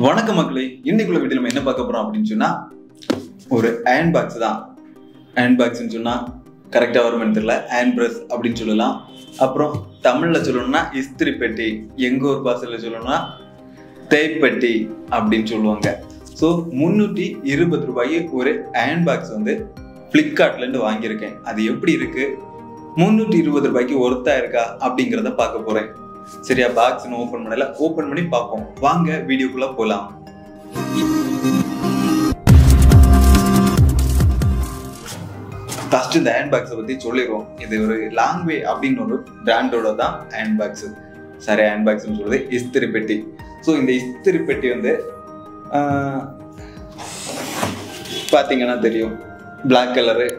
வணக்கம் மக்களே, இன்னைக்குள்ள வீட்டில் நம்ம என்ன பார்க்க போறோம் அப்படின்னு சொன்னா ஒரு அயன் பாக்ஸ் தான். அயன் பாக்ஸ்ன்னு சொன்னா கரெக்டா வரும்னு தெரியல, அயன் பிரஸ் அப்படின்னு சொல்லலாம். அப்புறம் தமிழ்ல சொல்லணும்னா இஸ்திரி பெட்டி, எங்க ஒரு பாசையில சொல்லணும்னா தேய்ப்பெட்டி அப்படின்னு சொல்லுவாங்க. ஸோ 320 ரூபாய்க்கு ஒரு அயன் பாக்ஸ் வந்து பிளிப்கார்ட்ல இருந்து வாங்கியிருக்கேன். அது எப்படி இருக்கு, 320 ரூபாய்க்கு ஒர்த்தா இருக்கா அப்படிங்கிறத பார்க்க போறேன். சரியா, பாக்ஸ் ஓபன் பண்ணல, ஓபன் பண்ணி பார்ப்போம். வாங்க வீடியோக்குள்ள போலாம். ஃபர்ஸ்ட் இந்த அயன் பாக்ஸை பத்தி சொல்லிடுவோம். இது ஒரு லாங்வே அப்படின்னு ஒரு பிராண்டோட தான் அயன் பாக்ஸ். சரி, அயன் பாக்ஸ்ன்னு சொல்றது இஸ்திரி பெட்டி. ஸோ இந்த இஸ்திரி பெட்டி வந்து பார்த்தீங்கன்னா தெரியும், பிளாக் கலரு,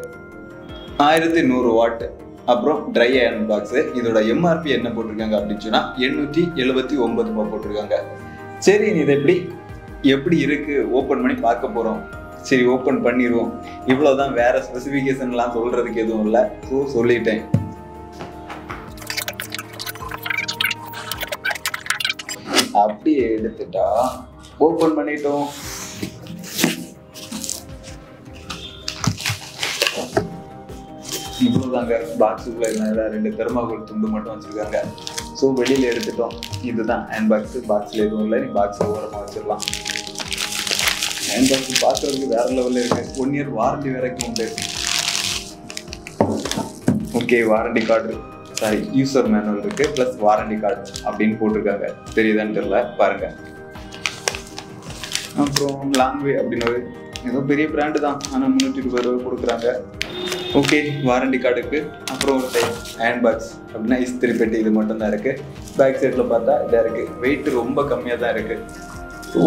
1100 வாட். அப்புறம் ட்ரை அயன் பாக்ஸு. இதோட எம்ஆர்பி என்ன போட்டிருக்காங்க அப்படின்னு சொன்னா 879 ரூபாய் போட்டிருக்காங்க. சரி, இதை எப்படி இருக்கு ஓப்பன் பண்ணி பார்க்க போறோம். சரி, ஓப்பன் பண்ணிடுவோம். இவ்வளவுதான், வேற ஸ்பெசிஃபிகேஷன்லாம் சொல்றதுக்கு எதுவும் இல்லை. ஸோ சொல்லிட்டேன். அப்படியே எடுத்துட்டா ஓப்பன் பண்ணிட்டோம். இவ்வளவுதாங்க, பாக்ஸுக்குள்ள இருந்தால 2 தெர்மாகோல் துண்டு மட்டும் வச்சிருக்காங்க. ஸோ வெளியில எடுத்துட்டோம். இதுதான் ஹேண்ட் பாக்ஸ். பாக்ஸ்ல எதுவும் இல்லை, நீ பாக்ஸ் ஓரமாக வச்சிடலாம். ஹேண்ட் பாக்ஸ் பார்க்கறதுக்கு வேற லெவலில் இருக்கு. 1 இயர் வாரண்டி வரைக்கும் உண்டு. Okay, warranty card, sorry user manual இருக்கு, பிளஸ் வாரண்டி கார்டு அப்படின்னு போட்டிருக்காங்க. தெரியுதான்னு தெரியல, பாருங்க. அப்புறம் லாங்வே அப்படின்னு ஏதோ பெரிய பிராண்டு தான், ஆனால் 320 ரூபாய் கொடுக்குறாங்க. ஓகே, வாரண்டி கார்டுக்கு. அப்புறம் ஒரு டைப் ஹேண்ட் பாக்ஸ் அப்படின்னா இஸ்திரி பெட்டி, இது மட்டும் தான் இருக்கு. பேக் சைடில் பார்த்தா இதாக இருக்கு. வெயிட் ரொம்ப கம்மியாக தான் இருக்கு.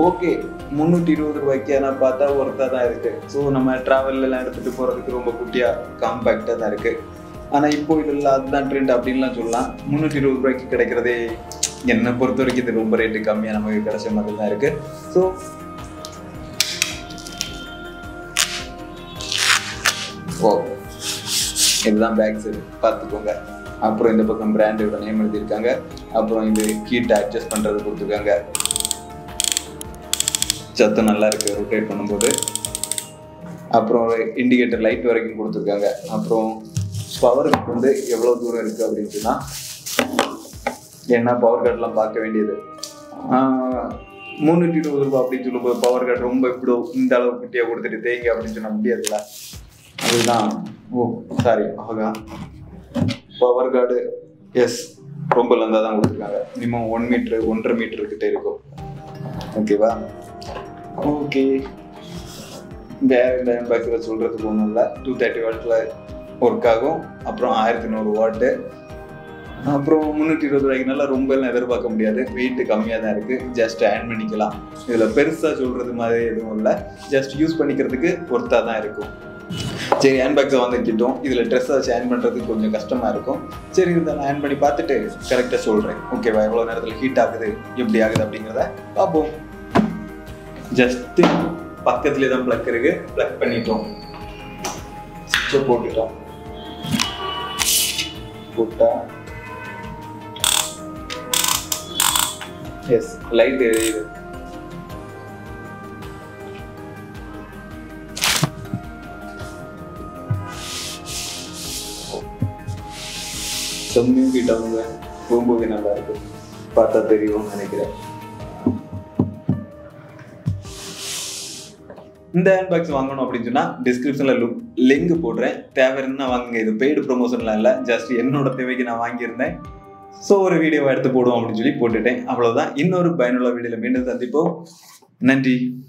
ஓகே, 320 ரூபாய்க்கு ஆனால் பார்த்தா ஒர்த்தாக தான் இருக்கு. ஸோ நம்ம ட்ராவல்லாம் எடுத்துகிட்டு போகிறதுக்கு ரொம்ப குட்டியாக காம்பேக்டாக தான் இருக்கு. ஆனால் இப்போ இதில் அதுதான் ட்ரெண்ட் அப்படின்லாம் சொல்லலாம். 320 ரூபாய்க்கு கிடைக்கிறதே என்னை பொறுத்த வரைக்கும் இது ரொம்ப ரேட்டு கம்மியாக நமக்கு கிடைச்ச மாதிரி தான் இருக்கு. ஸோ இதுதான் பேக் சைடு, பார்த்துக்கோங்க. அப்புறம் இந்த பக்கம் பிராண்டோட நேம் எழுதியிருக்காங்க. அப்புறம் இது ஹீட் அட்ஜஸ்ட் பண்ணுறது கொடுத்துருக்காங்க. சத்தம் நல்லா இருக்கு ரொட்டேட் பண்ணும்போது. அப்புறம் ஒரு இண்டிகேட்டர் லைட் வரைக்கும் கொடுத்துருக்காங்க. அப்புறம் பவருக்கு வந்து எவ்வளோ தூரம் இருக்குது அப்படின்னு சொன்னால், ஏன்னா பவர் கார்டெலாம் பார்க்க வேண்டியது. 320 ரூபாய் அப்படின்னு சொல்லும்போது பவர் கார்டு ரொம்ப இப்படி இந்த அளவு குட்டியாக கொடுத்துட்டு தேங்க அப்படின்னு சொன்னால் முடியாதுல்ல. அதுதான். ஓ சாரி, ஆகா, பவர் கார்டு எஸ் ரொம்ப லெந்தாக தான் கொடுத்துருக்காங்க. மினிமம் 1 மீட்ரு 1.5 மீட்டர் கிட்டே இருக்கும். ஓகேவா? ஓகே, வேற இந்த அயன் பாக்ஸில் சொல்கிறதுக்கு ஒன்றும் இல்லை. 230 வாட்டில் ஒர்க் ஆகும். அப்புறம் 1100 வாட்டு. அப்புறம் 320 ரூபாய்க்கு நல்லா ரொம்ப எல்லாம் எதிர்பார்க்க முடியாது. வெயிட் கம்மியாக தான் இருக்குது. ஜஸ்ட் அயன் பண்ணிக்கலாம். இதில் பெருசாக சொல்கிறது மாதிரி எதுவும் இல்லை. ஜஸ்ட் யூஸ் பண்ணிக்கிறதுக்கு ஒர்த்தாக தான் இருக்கும். சரி, ஹேண்ட் பேக்ஸை வாங்கிக்கிட்டோம். இதில் ட்ரெஸ்ஸை வச்சு அயன் பண்ணுறதுக்கு கொஞ்சம் கஷ்டமாக இருக்கும். சரி, இதை நான் அயன் பண்ணி பார்த்துட்டு கரெக்டாக சொல்கிறேன். ஓகேவா, எவ்வளோ நேரத்தில் ஹீட் ஆகுது, எப்படி ஆகுது அப்படிங்கிறத பார்ப்போம். ஜஸ்ட்டு பக்கத்துலேயே தான் ப்ளக் இருக்கு. ப்ளக் பண்ணிட்டோம், சுவிட்சை போட்டுட்டோம். போட்டா எஸ், லைட் எரியுது. செம்மையும் கிட்டவங்க ரொம்பவே நல்லா இருக்கு. பார்த்தா தெரியும் நினைக்கிறேன். இந்த ஹேண்ட் பாக்ஸ் வாங்கணும் அப்படின்னு சொன்னா டிஸ்கிரிப்ஷன்ல லிங்க் போடுறேன். தேவைன்னா வாங்குங்க. இது பெய்டு ப்ரொமோஷன்லாம் இல்லை, ஜஸ்ட் என்னோட தேவைக்கு நான் வாங்கியிருந்தேன். ஸோ ஒரு வீடியோவை எடுத்து போடுவோம் அப்படின்னு சொல்லி போட்டுட்டேன். அவ்வளவுதான். இன்னொரு பயனுள்ள வீடியோல மீண்டும் சந்திப்போம். நன்றி.